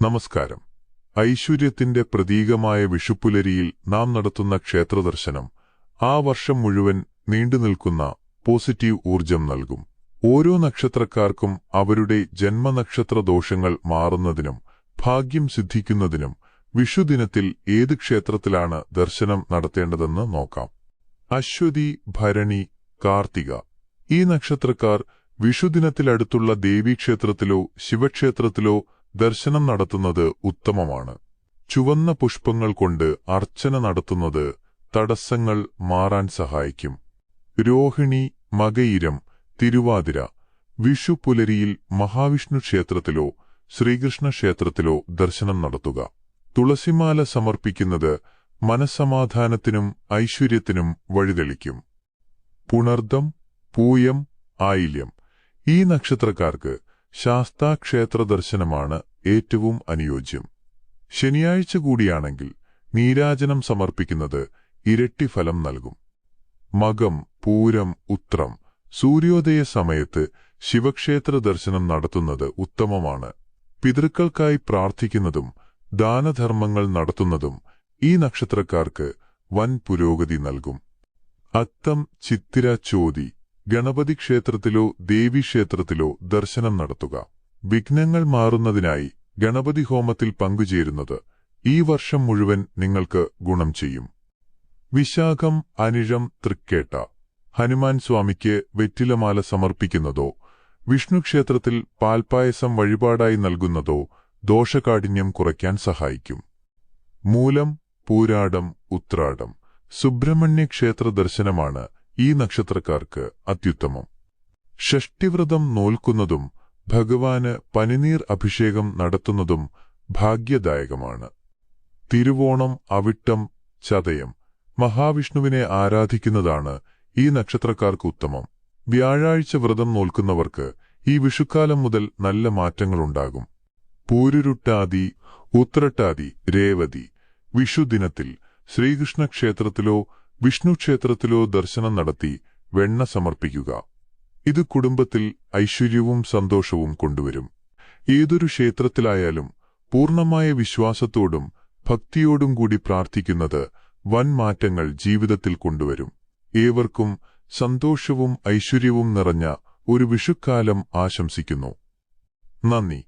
നമസ്കാരം. ഐശ്വര്യത്തിന്റെ പ്രതീകമായ വിഷുപ്പുലരിയിൽ നാം നടത്തുന്ന ക്ഷേത്രദർശനം ആ വർഷം മുഴുവൻ നീണ്ടുനിൽക്കുന്ന പോസിറ്റീവ് ഊർജം നൽകും. ഓരോ നക്ഷത്രക്കാർക്കും അവരുടെ ജന്മനക്ഷത്ര ദോഷങ്ങൾ മാറുന്നതിനും ഭാഗ്യം സിദ്ധിക്കുന്നതിനും വിഷുദിനത്തിൽ ഏത് ക്ഷേത്രത്തിലാണ് ദർശനം നടത്തേണ്ടതെന്ന് നോക്കാം. അശ്വതി, ഭരണി, കാർത്തിക ഈ നക്ഷത്രക്കാർ വിഷുദിനത്തിലടുത്തുള്ള ദേവീക്ഷേത്രത്തിലോ ശിവക്ഷേത്രത്തിലോ ദർശനം നടത്തുന്നത് ഉത്തമമാണ്. ചുവന്ന പുഷ്പങ്ങൾ കൊണ്ട് അർച്ചന നടത്തുന്നത് തടസ്സങ്ങൾ മാറാൻ സഹായിക്കും. രോഹിണി, മകയിരം, തിരുവാതിര വിഷുപ്പുലരിയിൽ മഹാവിഷ്ണു ക്ഷേത്രത്തിലോ ശ്രീകൃഷ്ണ ക്ഷേത്രത്തിലോ ദർശനം നടത്തുക. തുളസിമാല സമർപ്പിക്കുന്നത് മനസ്സമാധാനത്തിനും ഐശ്വര്യത്തിനും വഴിതെളിക്കും. പുണർദം, പൂയം, ആയില്യം ഈ നക്ഷത്രക്കാർക്ക് ശാസ്താക്ഷേത്ര ദർശനമാണ് ഏറ്റവും അനുയോജ്യം. ശനിയാഴ്ച കൂടിയാണെങ്കിൽ നീരാജനം സമർപ്പിക്കുന്നത് ഇരട്ടി ഫലം നൽകും. മകം, പൂരം, ഉത്രം സൂര്യോദയ സമയത്ത് ശിവക്ഷേത്ര ദർശനം നടത്തുന്നത് ഉത്തമമാണ്. പിതൃക്കൾക്കായി പ്രാർത്ഥിക്കുന്നതും ദാനധർമ്മങ്ങൾ നടത്തുന്നതും ഈ നക്ഷത്രക്കാർക്ക് വൻ പുരോഗതി നൽകും. അത്തം, ചിത്തിര, ചോതി ഗണപതി ക്ഷേത്രത്തിലോ ദേവീക്ഷേത്രത്തിലോ ദർശനം നടത്തുക. വിഘ്നങ്ങൾ മാറുന്നതിനായി ഗണപതി ഹോമത്തിൽ പങ്കുചേരുന്നത് ഈ വർഷം മുഴുവൻ നിങ്ങൾക്ക് ഗുണം ചെയ്യും. വിശാഖം, അനിഴം, തൃക്കേട്ട ഹനുമാൻ സ്വാമിക്ക് വെറ്റിലമാല സമർപ്പിക്കുന്നതോ വിഷ്ണുക്ഷേത്രത്തിൽ പാൽപ്പായസം വഴിപാടായി നൽകുന്നതോ ദോഷകാഠിന്യം കുറയ്ക്കാൻ സഹായിക്കും. മൂലം, പൂരാടം, ഉത്രാടം സുബ്രഹ്മണ്യ ക്ഷേത്ര ദർശനമാണ് ഈ നക്ഷത്രക്കാർക്ക് അത്യുത്തമം. ഷഷ്ടിവ്രതം നോൽക്കുന്നതും ഭഗവാന് പനിനീർ അഭിഷേകം നടത്തുന്നതും ഭാഗ്യദായകമാണ്. തിരുവോണം, അവിട്ടം, ചതയം മഹാവിഷ്ണുവിനെ ആരാധിക്കുന്നതാണ് ഈ നക്ഷത്രക്കാർക്ക് ഉത്തമം. വ്യാഴാഴ്ച വ്രതം നോൽക്കുന്നവർക്ക് ഈ വിഷുക്കാലം മുതൽ നല്ല മാറ്റങ്ങളുണ്ടാകും. പൂരുരുട്ടാതി, ഉത്രട്ടാതി, രേവതി വിഷുദിനത്തിൽ ശ്രീകൃഷ്ണ ക്ഷേത്രത്തിലോ വിഷ്ണു ക്ഷേത്രത്തിലോ ദർശനം നടത്തി വെണ്ണ സമർപ്പിക്കുക. ഇത് കുടുംബത്തിൽ ഐശ്വര്യവും സന്തോഷവും കൊണ്ടുവരും. ഏതൊരു ക്ഷേത്രത്തിലായാലും പൂർണ്ണമായ വിശ്വാസത്തോടും ഭക്തിയോടും കൂടി പ്രാർത്ഥിക്കുന്നത് വൻ മാറ്റങ്ങൾ ജീവിതത്തിൽ കൊണ്ടുവരും. ഏവർക്കും സന്തോഷവും ഐശ്വര്യവും നിറഞ്ഞ ഒരു വിഷുക്കാലം ആശംസിക്കുന്നു. നന്ദി.